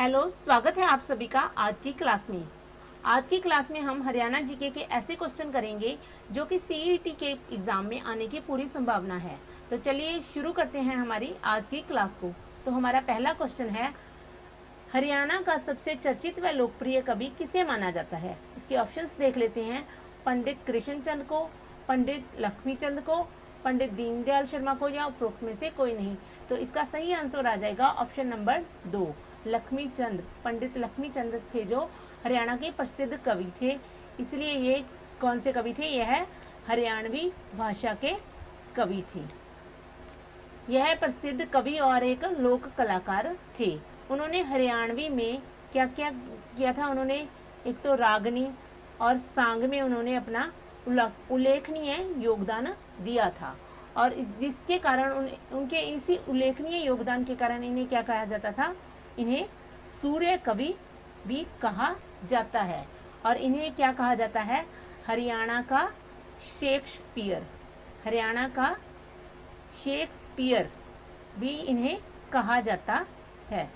Hello, स्वागत है आप सभी का आज की क्लास में। आज की क्लास में हम हरियाणा जीके के ऐसे क्वेश्चन करेंगे जो कि सीईटी के एग्जाम में आने की पूरी संभावना है। तो चलिए शुरू करते हैं हमारी आज की क्लास को। तो हमारा पहला क्वेश्चन है, हरियाणा का सबसे चर्चित व लोकप्रिय कवि किसे माना जाता है। इसके ऑप्शंस देख लेते हैं। पंडित कृष्णचंद को, पंडित लक्ष्मीचंद को, पंडित दीनदयाल शर्मा को, या उपरोक्त में से कोई नहीं। तो इसका सही आंसर आ जाएगा ऑप्शन नंबर 2, लक्ष्मीचंद। पंडित लक्ष्मीचंद थे जो हरियाणा के प्रसिद्ध कवि थे। इसलिए ये कौन से कवि थे? यह हरियाणवी भाषा के कवि थे। यह प्रसिद्ध कवि और एक लोक कलाकार थे। उन्होंने हरियाणवी में क्या क्या किया था? उन्होंने एक तो रागनी और सांग में उन्होंने अपना उल्लेखनीय योगदान दिया था, और जिसके कारण उनके इसी उल्लेखनीय योगदान के कारण इन्हें क्या कहा जाता था? इन्हें सूर्य कवि भी कहा जाता है। और इन्हें क्या कहा जाता है? हरियाणा का शेक्सपियर। हरियाणा का शेक्सपियर भी इन्हें कहा जाता है।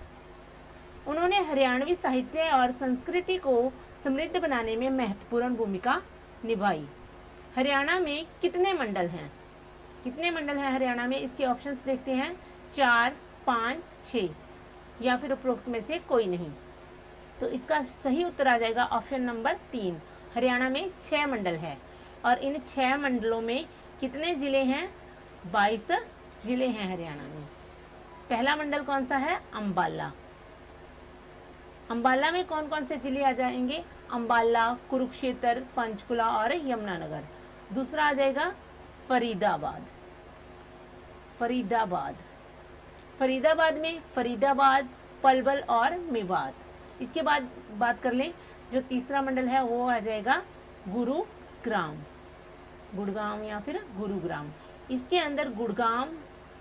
उन्होंने हरियाणवी साहित्य और संस्कृति को समृद्ध बनाने में महत्वपूर्ण भूमिका निभाई। हरियाणा में कितने मंडल हैं? कितने मंडल हैं हरियाणा में? इसके ऑप्शंस देखते हैं। 4, 5, 6, या फिर उपरोक्त में से कोई नहीं। तो इसका सही उत्तर आ जाएगा ऑप्शन नंबर 3। हरियाणा में 6 मंडल है। और इन 6 मंडलों में कितने जिले हैं? 22 जिले हैं हरियाणा में। पहला मंडल कौन सा है? अंबाला। अंबाला में कौन कौन से जिले आ जाएंगे? अंबाला, कुरुक्षेत्र, पंचकुला और यमुनानगर। दूसरा आ जाएगा फरीदाबाद। फरीदाबाद फरीदाबाद में फरीदाबाद, पलवल और मेवात। इसके बाद बात कर लें, जो तीसरा मंडल है वो आ जाएगा गुरुग्राम। गुड़गांव या फिर गुरुग्राम। इसके अंदर गुड़गांव,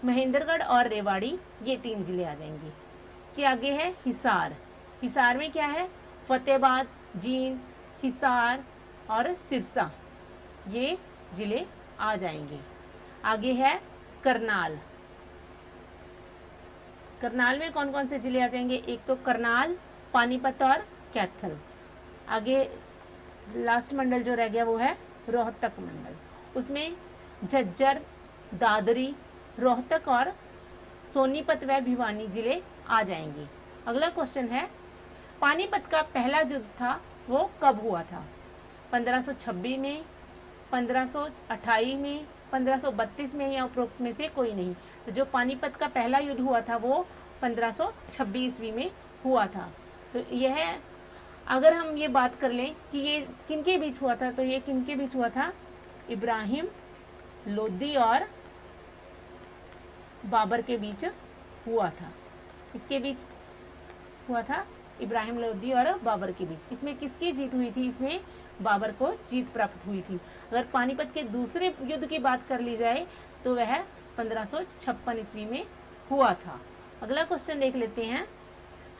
महेंद्रगढ़ और रेवाड़ी, ये 3 जिले आ जाएंगे। इसके आगे है हिसार। हिसार में क्या है? फतेहाबाद, जींद, हिसार और सिरसा, ये जिले आ जाएंगे। आगे है करनाल। करनाल में कौन कौन से जिले आ जाएंगे? एक तो करनाल, पानीपत और कैथल। आगे लास्ट मंडल जो रह गया वो है रोहतक मंडल। उसमें झज्जर, दादरी, रोहतक और सोनीपत व भिवानी जिले आ जाएंगे। अगला क्वेश्चन है, पानीपत का पहला युद्ध था वो कब हुआ था? 1526 में, 1528 में, 1532 में, या उपरोक्त में से कोई नहीं। तो जो पानीपत का पहला युद्ध हुआ था वो 1526 ईस्वी में हुआ था। तो यह, अगर हम ये बात कर लें कि ये किनके बीच हुआ था, तो ये किनके बीच हुआ था? इब्राहिम लोदी और बाबर के बीच हुआ था। इसके बीच हुआ था, इब्राहिम लोदी और बाबर के बीच। इसमें किसकी जीत हुई थी? इसमें बाबर को जीत प्राप्त हुई थी। अगर पानीपत के दूसरे युद्ध की बात कर ली जाए तो वह 1556 ईस्वी में हुआ था। अगला क्वेश्चन देख लेते हैं।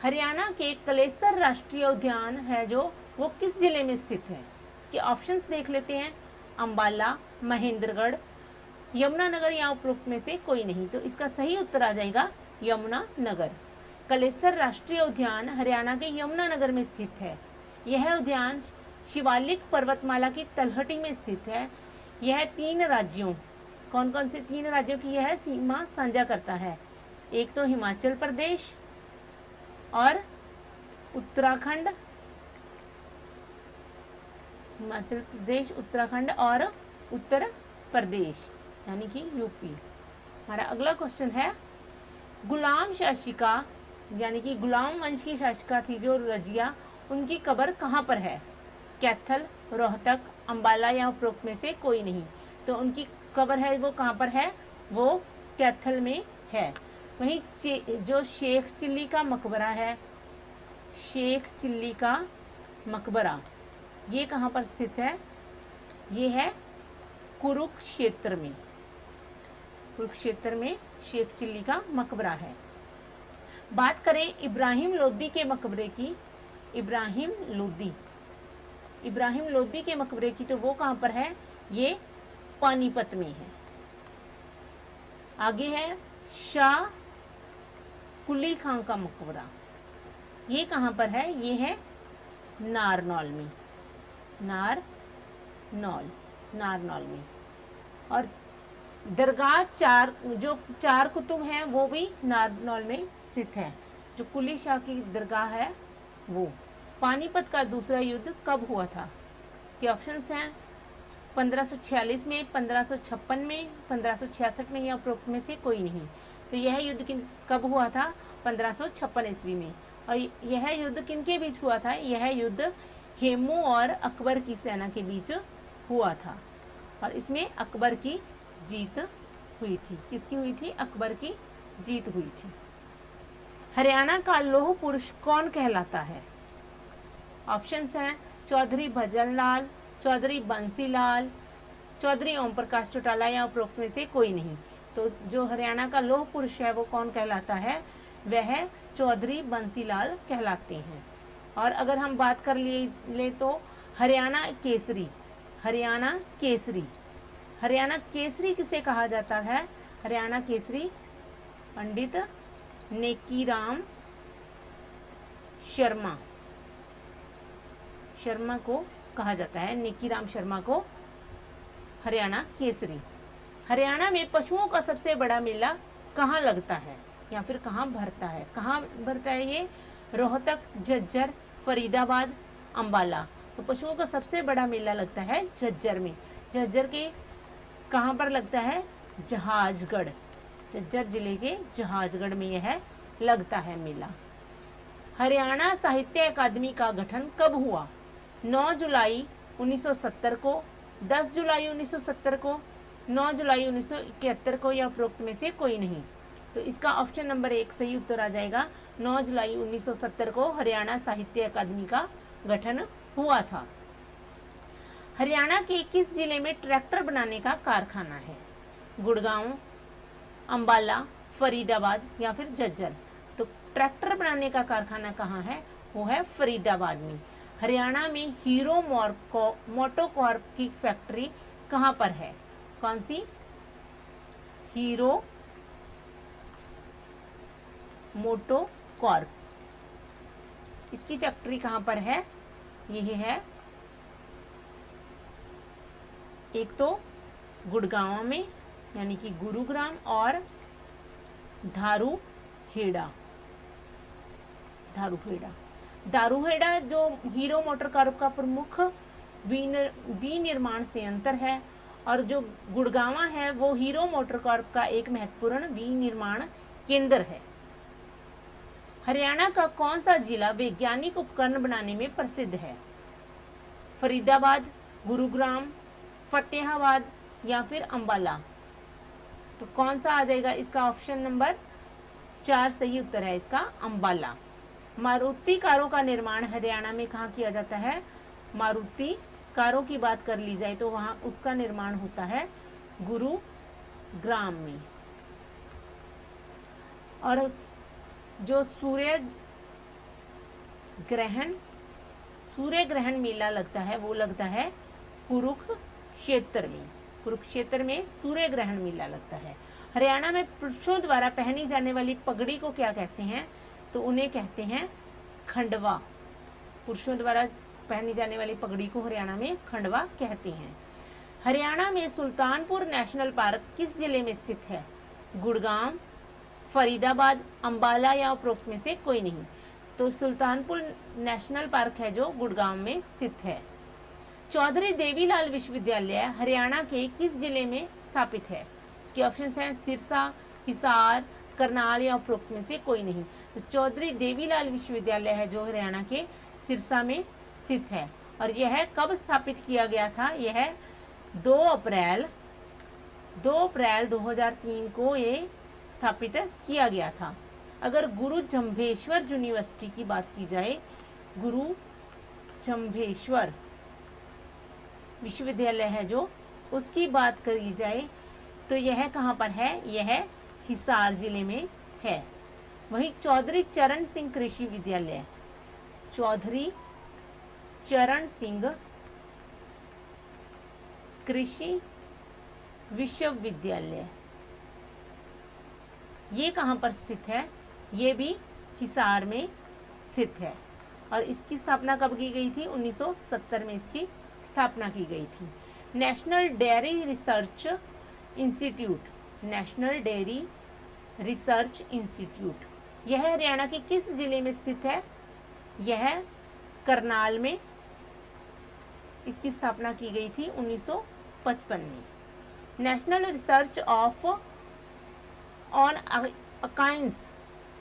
हरियाणा के कलेसर राष्ट्रीय उद्यान है जो वो किस जिले में स्थित है? इसके ऑप्शंस देख लेते हैं। अंबाला, महेंद्रगढ़, यमुनानगर, या उपरोक्त में से कोई नहीं। तो इसका सही उत्तर आ जाएगा यमुनानगर। कलेसर राष्ट्रीय उद्यान हरियाणा के यमुनानगर में स्थित है। यह उद्यान शिवालिक पर्वतमाला की तलहटी में स्थित है। यह 3 राज्यों, कौन कौन से 3 राज्यों की यह सीमा साझा करता है? एक तो हिमाचल प्रदेश और उत्तराखंड, हिमाचल प्रदेश, उत्तराखंड और उत्तर प्रदेश यानी कि यूपी। हमारा अगला क्वेश्चन है, गुलाम शासिका यानी कि गुलाम वंश की शासिका थी जो रजिया, उनकी कब्र कहाँ पर है? कैथल, रोहतक, अंबाला, या उपरोक्त में से कोई नहीं। तो उनकी कब्र है वो कहाँ पर है? वो कैथल में है। वहीं जो शेख चिल्ली का मकबरा है, शेख चिल्ली का मकबरा, ये कहाँ पर स्थित है? ये है कुरुक्षेत्र में। कुरुक्षेत्र में शेख चिल्ली का मकबरा है। बात करें इब्राहिम लोदी के मकबरे की, इब्राहिम लोदी के मकबरे की, तो वो कहाँ पर है? ये पानीपत में है। आगे है शाह कुली खां का मकबरा। ये कहाँ पर है? ये है नारनौल में, नारनौल में। और दरगाह जो चार कुतुब हैं वो भी नारनौल में स्थित है। जो कुली शाह की दरगाह है वो। पानीपत का दूसरा युद्ध कब हुआ था? इसके ऑप्शंस हैं 1546 में, 1556 में, 1566 में, या उपरोक्त में से कोई नहीं। तो यह युद्ध कब हुआ था? 1556 ईस्वी में। और यह युद्ध किनके बीच हुआ था? यह युद्ध हेमू और अकबर की सेना के बीच हुआ था। और इसमें अकबर की जीत हुई थी। किसकी हुई थी? अकबर की जीत हुई थी। हरियाणा का लौह पुरुष कौन कहलाता है? ऑप्शंस हैं चौधरी भजन लाल, चौधरी बंसी लाल, चौधरी ओम प्रकाश चौटाला, या उपरोक्त में से कोई नहीं। तो जो हरियाणा का लौह पुरुष है वो कौन कहलाता है? वह चौधरी बंसी लाल कहलाते हैं। और अगर हम बात कर ले तो हरियाणा केसरी, हरियाणा केसरी किसे कहा जाता है? हरियाणा केसरी पंडित नेकीराम शर्मा को कहा जाता है। नेकीराम शर्मा को हरियाणा केसरी। हरियाणा में पशुओं का सबसे बड़ा मेला कहाँ लगता है या फिर कहाँ भरता है? कहाँ भरता है ये? रोहतक, झज्जर, फरीदाबाद, अंबाला। तो पशुओं का सबसे बड़ा मेला लगता है झज्जर में। झज्जर के कहाँ पर लगता है? जहाजगढ़। झज्जर जिले के जहाजगढ़ में यह लगता है मेला। हरियाणा साहित्य अकादमी का गठन कब हुआ? 9 जुलाई 1970 को, 10 जुलाई 1970 को, 9 जुलाई 1971 को, या उपरोक्त में से कोई नहीं। तो इसका ऑप्शन नंबर 1 सही उत्तर आ जाएगा। 9 जुलाई 1970 को हरियाणा साहित्य अकादमी का गठन हुआ था। हरियाणा के किस जिले में ट्रैक्टर बनाने का कारखाना है? गुड़गांव, अंबाला, फरीदाबाद, या फिर झज्जर। तो ट्रैक्टर बनाने का कारखाना कहाँ है? वो है फरीदाबाद में। हरियाणा में हीरो मोटोकॉर्प की फैक्ट्री कहाँ पर है? कौन सी? हीरो मोटोकॉर्प, इसकी फैक्ट्री कहाँ पर है? यही है, एक तो गुड़गांव में यानी कि गुरुग्राम, और धारूहेड़ा। जो हीरो मोटरकॉर्प का प्रमुख विनिर्माण संयंत्र है, और जो गुड़गांव है वो हीरो मोटरकॉर्प का एक महत्वपूर्ण विनिर्माण केंद्र है। हरियाणा का कौन सा जिला वैज्ञानिक उपकरण बनाने में प्रसिद्ध है? फरीदाबाद, गुरुग्राम, फतेहाबाद, या फिर अंबाला। तो कौन सा आ जाएगा? इसका ऑप्शन नंबर 4 सही उत्तर है इसका, अंबाला। मारुति कारों का निर्माण हरियाणा में कहाँ किया जाता है? मारुति कारों की बात कर ली जाए तो वहां उसका निर्माण होता है गुरुग्राम में। और जो सूर्य ग्रहण मेला लगता है वो लगता है कुरुक्षेत्र में सूर्य ग्रहण मेला लगता है। हरियाणा में पुरुषों द्वारा पहनी जाने वाली पगड़ी को क्या कहते हैं? तो उन्हें कहते हैं खंडवा। पुरुषों द्वारा पहनी जाने वाली पगड़ी को हरियाणा में खंडवा कहते हैं। हरियाणा में सुल्तानपुर नेशनल पार्क किस जिले में स्थित है? गुड़गांव, फरीदाबाद, अंबाला, या उपरोक्त में से कोई नहीं। तो सुल्तानपुर नेशनल पार्क है जो गुड़गांव में स्थित है। चौधरी देवीलाल विश्वविद्यालय हरियाणा के किस जिले में स्थापित है? इसके ऑप्शंस हैं सिरसा, हिसार, करनाल, या उपरोक्त में से कोई नहीं। तो चौधरी देवीलाल विश्वविद्यालय है जो हरियाणा के सिरसा में स्थित है। और यह कब स्थापित किया गया था? यह 2 अप्रैल 2003 को ये स्थापित किया गया था। अगर गुरु जम्भेश्वर यूनिवर्सिटी की बात की जाए, गुरु जम्भेश्वर विश्वविद्यालय है जो, उसकी बात करी जाए तो यह कहाँ पर है? यह हिसार जिले में है। वहीं चौधरी चरण सिंह कृषि विद्यालय, चौधरी चरण सिंह कृषि विश्वविद्यालय, ये कहाँ पर स्थित है? ये भी हिसार में स्थित है। और इसकी स्थापना कब की गई थी? 1970 में इसकी स्थापना की गई थी। National dairy research institute, national dairy research institute, यह हरियाणा के किस जिले में स्थित है? यह करनाल में इसकी स्थापना की गई थी 1955 में। नेशनल रिसर्च ऑफ ऑन अकाइंस,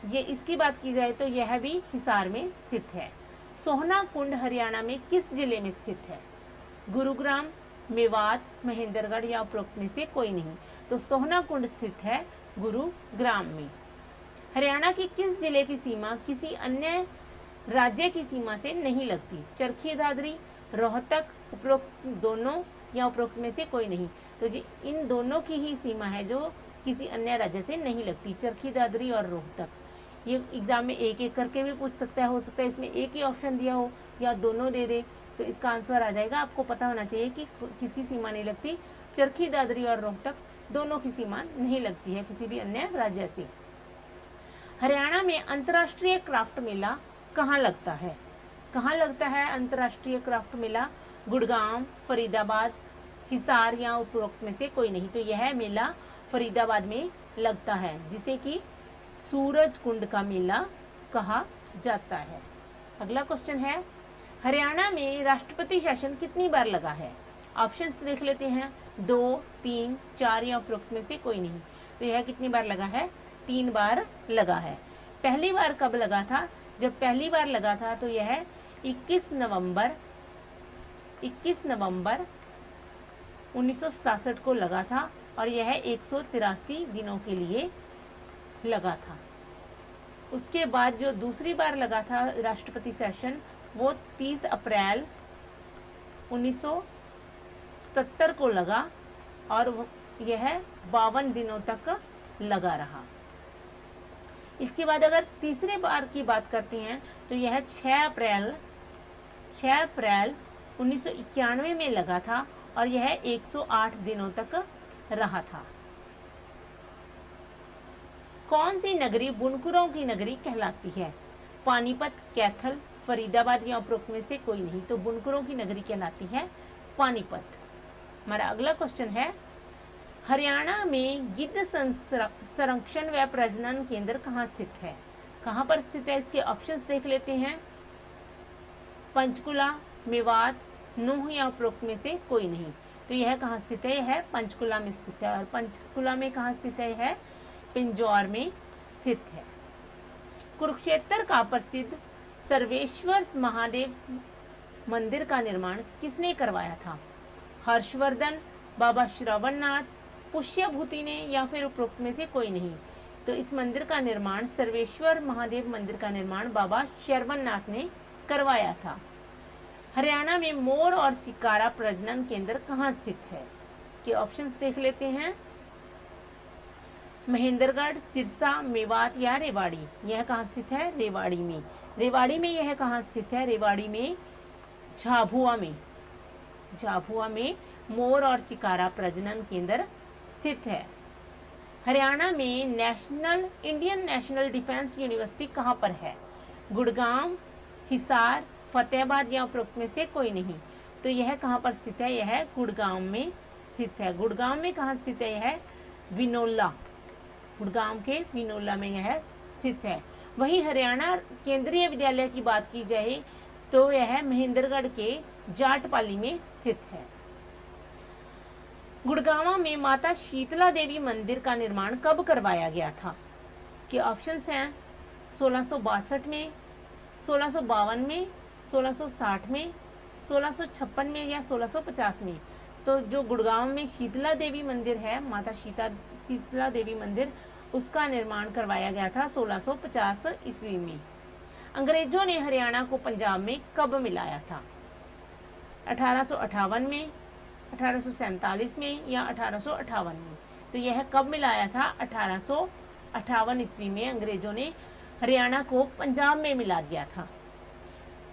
ये इसकी बात की जाए तो यह भी हिसार में स्थित है। सोहना कुंड हरियाणा में किस जिले में स्थित है? गुरुग्राम, मेवात, महेंद्रगढ़ या उपरोक्त में से कोई नहीं। तो सोहना कुंड स्थित है गुरुग्राम में। हरियाणा की किस जिले की सीमा किसी अन्य राज्य की सीमा से नहीं लगती? चरखी दादरी, रोहतक, उपरोक्त दोनों या उपरोक्त में से कोई नहीं। तो जी इन दोनों की ही सीमा है जो किसी अन्य राज्य से नहीं लगती, चरखी दादरी और रोहतक। ये एग्जाम में एक एक करके भी पूछ सकता है, हो सकता है इसमें एक ही ऑप्शन दिया हो या दोनों दे दे, तो इसका आंसर आ जाएगा। आपको पता होना चाहिए कि किसकी सीमा नहीं लगती। चरखी दादरी और रोहतक दोनों की सीमा नहीं लगती है किसी भी अन्य राज्य से। हरियाणा में अंतर्राष्ट्रीय क्राफ्ट मेला कहाँ लगता है? कहाँ लगता है अंतर्राष्ट्रीय क्राफ्ट मेला? गुड़गांव, फरीदाबाद, हिसार या उपरोक्त में से कोई नहीं। तो यह मेला फरीदाबाद में लगता है, जिसे कि सूरज कुंड का मेला कहा जाता है। अगला क्वेश्चन है, हरियाणा में राष्ट्रपति शासन कितनी बार लगा है? ऑप्शंस देख लेते हैं, 2, 3, 4 या उपरोक्त में से कोई नहीं। तो यह कितनी बार लगा है? 3 बार लगा है। पहली बार कब लगा था? जब पहली बार लगा था तो यह 21 नवंबर 1967 को लगा था और यह 183 दिनों के लिए लगा था। उसके बाद जो दूसरी बार लगा था राष्ट्रपति सेशन, वो 30 अप्रैल 1977 को लगा और यह 52 दिनों तक लगा रहा। इसके बाद अगर तीसरे बार की बात करते हैं तो यह 6 अप्रैल 1991 में लगा था और यह 108 दिनों तक रहा था। कौन सी नगरी बुनकरों की नगरी कहलाती है? पानीपत, कैथल, फरीदाबाद या उपरोक्त में से कोई नहीं। तो बुनकरों की नगरी कहलाती है पानीपत। हमारा अगला क्वेश्चन है, हरियाणा में गिद्ध संरक्षण व प्रजनन केंद्र कहाँ स्थित है? कहाँ पर स्थित है? इसके ऑप्शंस देख लेते हैं, पंचकुला, मेवात, नूंह या उपरोक्त में से कोई नहीं। तो यह कहाँ स्थित है? यह पंचकुला में स्थित है। और पंचकुला में कहाँ स्थित है? यह पिंजौर में स्थित है। कुरुक्षेत्र का प्रसिद्ध सर्वेश्वर महादेव मंदिर का निर्माण किसने करवाया था? हर्षवर्धन, बाबा श्रवणनाथ, पुष्यभूति ने या फिर उपरोक्त में से कोई नहीं। तो इस मंदिर का निर्माण, सर्वेश्वर महादेव मंदिर का निर्माण बाबा श्रवणनाथ ने करवाया था। हरियाणा में मोर और चिकारा प्रजनन केंद्र कहाँ स्थित है? इसके ऑप्शंस देख लेते हैं, महेंद्रगढ़, सिरसा, मेवात या रेवाड़ी। यह कहाँ स्थित है? रेवाड़ी में। रेवाड़ी में यह कहाँ स्थित है? रेवाड़ी में झाबुआ में मोर और चिकारा प्रजनन केंद्र स्थित है। हरियाणा में इंडियन नेशनल डिफेंस यूनिवर्सिटी कहाँ पर है? गुड़गांव, हिसार, फतेहाबाद या उपरोक्त में से कोई नहीं। तो यह कहाँ पर स्थित है? यह गुड़गांव में स्थित है। गुड़गांव में कहाँ स्थित है? यह विनोला, गुड़गांव के विनोला में यह स्थित है। वहीं हरियाणा केंद्रीय विद्यालय की बात की जाए तो यह महेंद्रगढ़ के जाटपाली में स्थित है। गुड़गांव में माता शीतला देवी मंदिर का निर्माण कब करवाया गया था? इसके ऑप्शंस हैं 1662 में, 1652 में, 1660 में, 1656 में या 1650 में। तो जो गुड़गांव में शीतला देवी मंदिर है, माता शीतला देवी मंदिर, उसका निर्माण करवाया गया था 1650 ईस्वी में। अंग्रेजों ने हरियाणा को पंजाब में कब मिलाया था? 1858 में, 1847 में या 1858 में। तो यह कब मिलाया था? 1858 ईस्वी में अंग्रेजों ने हरियाणा को पंजाब में मिला दिया था।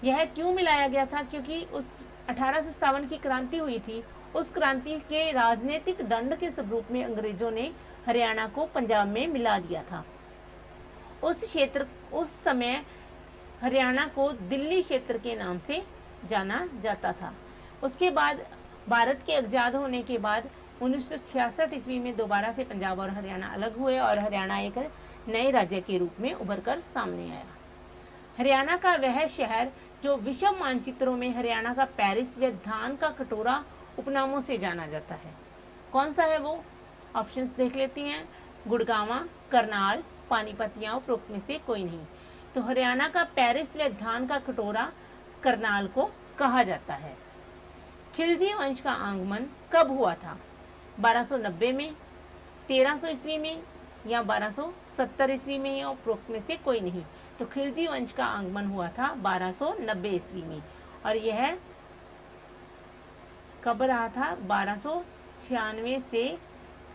यह क्यों मिलाया गया था? क्योंकि उस 1857 की क्रांति हुई थी, उस क्रांति के राजनीतिक दंड के स्वरूप में अंग्रेजों ने हरियाणा को पंजाब में मिला दिया था। उस समय हरियाणा को दिल्ली क्षेत्र के नाम से जाना जाता था। उसके बाद भारत के आजाद होने के बाद 1966 ईस्वी में दोबारा से पंजाब और हरियाणा अलग हुए और हरियाणा एक नए राज्य के रूप में उभर कर सामने आया। हरियाणा का वह शहर जो विश्व मानचित्रों में हरियाणा का पेरिस व धान का कटोरा उपनामों से जाना जाता है, कौन सा है वो? ऑप्शंस देख लेते हैं। गुड़गांवा, करनाल, पानीपत या उपरोक्त में से कोई नहीं। तो हरियाणा का पेरिस व धान का कटोरा करनाल को कहा जाता है। खिलजी वंश का आगमन कब हुआ था? 1290 में, 1300 ईस्वी में या 1270 ईस्वी में या उपरोक्त में से कोई नहीं। तो खिलजी वंश का आगमन हुआ था 1290 ईस्वी में और यह कब रहा था? 1296 से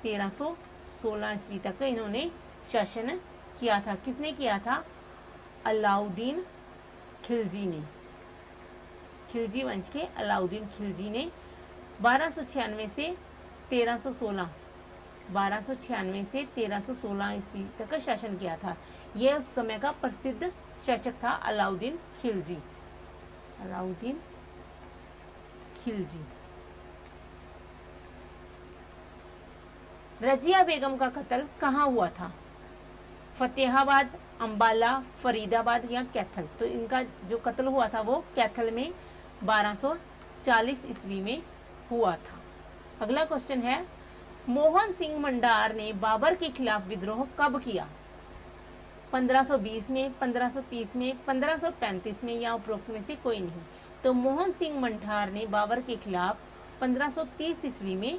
1316 ईस्वी तक इन्होंने शासन किया था। किसने किया था? अलाउद्दीन खिलजी ने। खिलजी वंश के अलाउद्दीन खिलजी ने 1296 से 1316 ईस्वी तक शासन किया था। यह उस समय का प्रसिद्ध शासक था अलाउद्दीन खिलजी। अलाउद्दीन खिलजी। रजिया बेगम का कत्ल कहाँ हुआ था? फतेहाबाद, अंबाला, फरीदाबाद या कैथल? तो इनका जो कत्ल हुआ था वो कैथल में 1240 ईस्वी में हुआ था। अगला क्वेश्चन है, मोहन सिंह मंडार ने बाबर के खिलाफ विद्रोह कब किया? 1520 में, 1530 में, 1535 में या उपरोक्त में से कोई नहीं। तो मोहन सिंह मंडार ने बाबर के खिलाफ 1530 ईस्वी में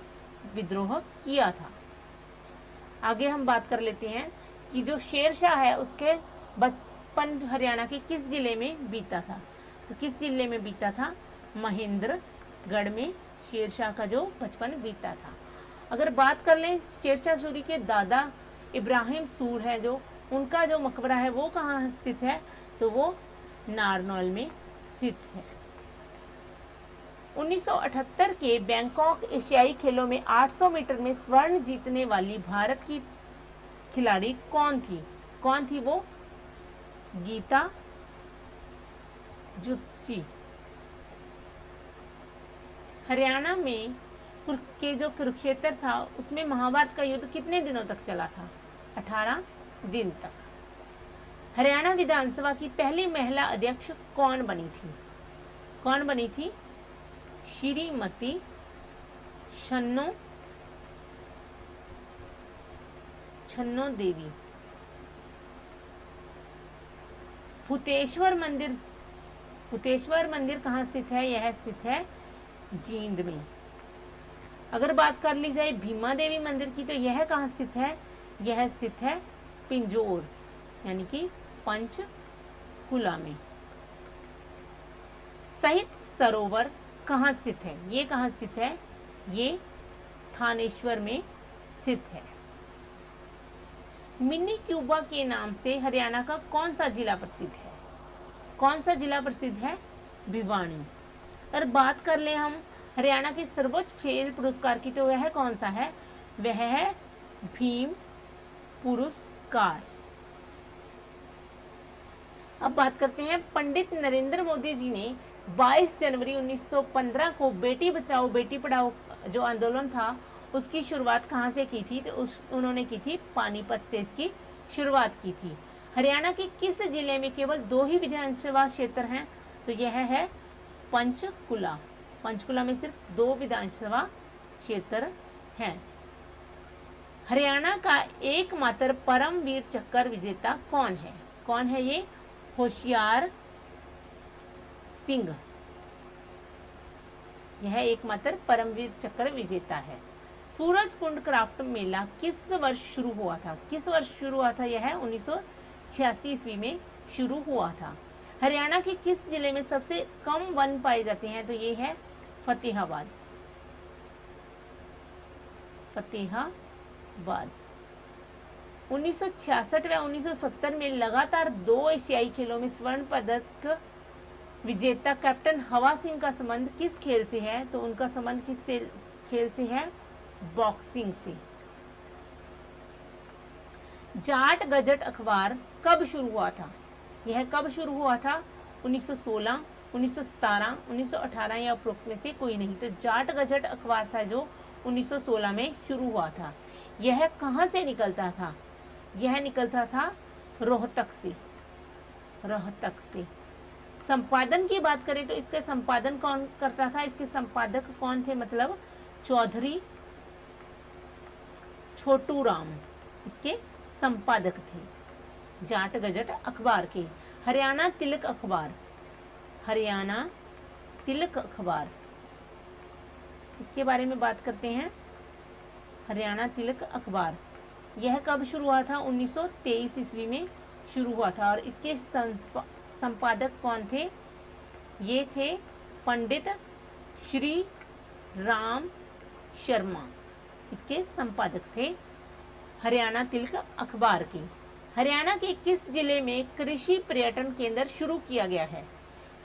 विद्रोह किया था। आगे हम बात कर लेते हैं कि जो शेरशाह है उसके बचपन हरियाणा के किस जिले में बीता था? तो किस जिले में बीता था? महेंद्रगढ़ में शेरशाह का जो बचपन बीता था। अगर बात कर लें शेरशाह सूरी के दादा इब्राहिम सूर है जो उनका जो मकबरा है वो कहाँ स्थित है? तो वो नारनौल में स्थित है। 1978 के बैंकॉक एशियाई खेलों में 800 मीटर में स्वर्ण जीतने वाली भारत की खिलाड़ी कौन थी? कौन थी वो? गीता जुत्सी। हरियाणा में के जो कुरुक्षेत्र था उसमें महाभारत का युद्ध कितने दिनों तक चला था? 18 दिन तक। हरियाणा विधानसभा की पहली महिला अध्यक्ष कौन बनी थी? कौन बनी थी? श्रीमती छन्नो देवी। भूतेश्वर मंदिर कहाँ स्थित है? यह स्थित है जींद में। अगर बात कर ली जाए भीमा देवी मंदिर की तो यह कहाँ स्थित है? यह स्थित है पिंजौर यानी कि पंचकुला में। शहीद सरोवर कहाँ स्थित है? ये कहाँ स्थित है? ये थानेश्वर में स्थित है। मिनी क्यूबा के नाम से हरियाणा का कौन सा जिला प्रसिद्ध है? कौन सा जिला प्रसिद्ध है? भिवानी। अगर बात कर ले हम हरियाणा के सर्वोच्च खेल पुरस्कार की तो वह कौन सा है? वह है भीम पुरस्कार। अब बात करते हैं पंडित नरेंद्र मोदी जी ने 22 जनवरी 1915 को बेटी बचाओ बेटी पढ़ाओ जो आंदोलन था उसकी शुरुआत कहाँ से की थी? तो उन्होंने की थी पानीपत से इसकी शुरुआत की थी। हरियाणा के किस जिले में केवल 2 ही विधानसभा क्षेत्र हैं? तो यह है पंचकुला। पंचकुला में सिर्फ 2 विधानसभा क्षेत्र हैं। हरियाणा का एकमात्र परमवीर चक्र विजेता कौन है? कौन है ये? होशियार सिंह। यह एकमात्र परमवीर चक्र विजेता है। सूरज कुंड क्राफ्ट मेला किस वर्ष शुरू हुआ था? किस वर्ष शुरू हुआ था? यह 1986 ईस्वी में शुरू हुआ था। हरियाणा के किस जिले में सबसे कम वन पाए जाते हैं? तो ये है फतेहाबाद। फतेहाबाद। 1966 व 1970 में लगातार 2 एशियाई खेलों में स्वर्ण पदक विजेता कैप्टन हवा सिंह का संबंध किस खेल से है? तो उनका संबंध किस खेल से है? बॉक्सिंग से। जाट गजट अखबार कब शुरू हुआ था? यह कब शुरू हुआ था? 1916, 1917, 1918 या उपरोक्त में से कोई नहीं। तो जाट गजट अखबार था जो 1916 में शुरू हुआ था। यह कहाँ से निकलता था? यह निकलता था रोहतक से। रोहतक से। संपादन की बात करें तो इसका संपादन कौन करता था? इसके संपादक कौन थे? मतलब चौधरी छोटू राम इसके संपादक थे जाट गजट अखबार के। हरियाणा तिलक अखबार, हरियाणा तिलक अखबार, इसके बारे में बात करते हैं। हरियाणा तिलक अखबार यह कब शुरू हुआ था? 1923 ईस्वी में शुरू हुआ था। और इसके संपादक कौन थे? ये थे पंडित श्री राम शर्मा, इसके संपादक थे हरियाणा तिलक अखबार के। हरियाणा के किस जिले में कृषि पर्यटन केंद्र शुरू किया गया है?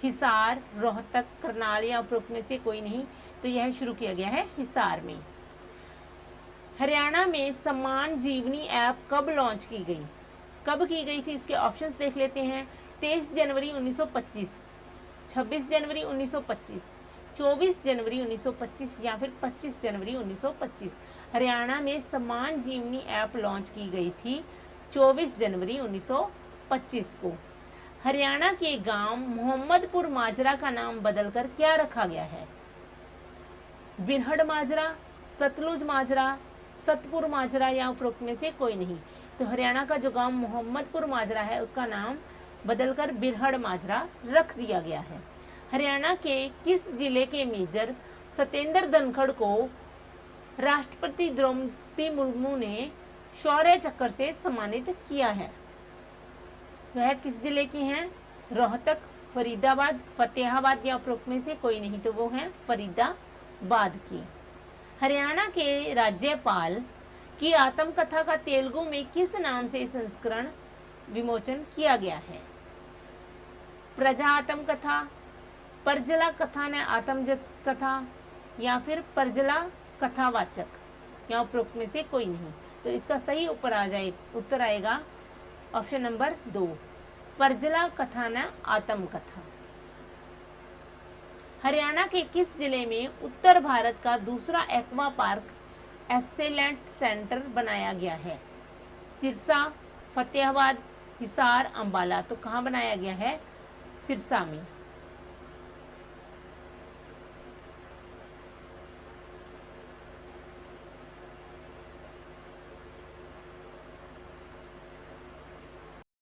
हिसार, रोहतक, करनाल या उपरोक्त में से कोई नहीं। तो यह शुरू किया गया है हिसार में। हरियाणा में सम्मान जीवनी ऐप कब लॉन्च की गई? कब की गई थी? इसके ऑप्शंस देख लेते हैं। 23 जनवरी 1925, 26 जनवरी 1925, 24 जनवरी 1925 या फिर 25 जनवरी 1925। हरियाणा में सम्मान जीवनी ऐप लॉन्च की गई थी 24 जनवरी 1925 को। हरियाणा के गांव मोहम्मदपुर माजरा का नाम बदलकर क्या रखा गया है? बिरहड़ माजरा, सतलुज माजरा, सतपुर माजरा या उपरोक्त में से कोई नहीं। तो हरियाणा का जो गांव मोहम्मदपुर माजरा है उसका नाम बदलकर बिरहड़ माजरा रख दिया गया है। हरियाणा के किस जिले के मेजर सत्येंद्र धनखड़ को राष्ट्रपति द्रौपदी मुर्मू ने शौर्य चक्र से सम्मानित किया है? वह किस जिले की हैं? रोहतक, फरीदाबाद, फतेहाबाद या उपरोक्त में से कोई नहीं। तो वो हैं फरीदाबाद की। हरियाणा के राज्यपाल की आत्मकथा का तेलुगु में किस नाम से संस्करण विमोचन किया गया है? प्रजा आत्मकथा, परजला कथा न आत्मजत कथा या फिर परजला कथावाचक या उपरोक्त में से कोई नहीं। तो इसका सही उत्तर आएगा ऑप्शन नंबर 2, परजला कथा न आत्मकथा। हरियाणा के किस जिले में उत्तर भारत का दूसरा एक्वा पार्क एस्टेलेंट सेंटर बनाया गया है? सिरसा, फतेहाबाद, हिसार, अंबाला। तो कहाँ बनाया गया है? सिरसा में।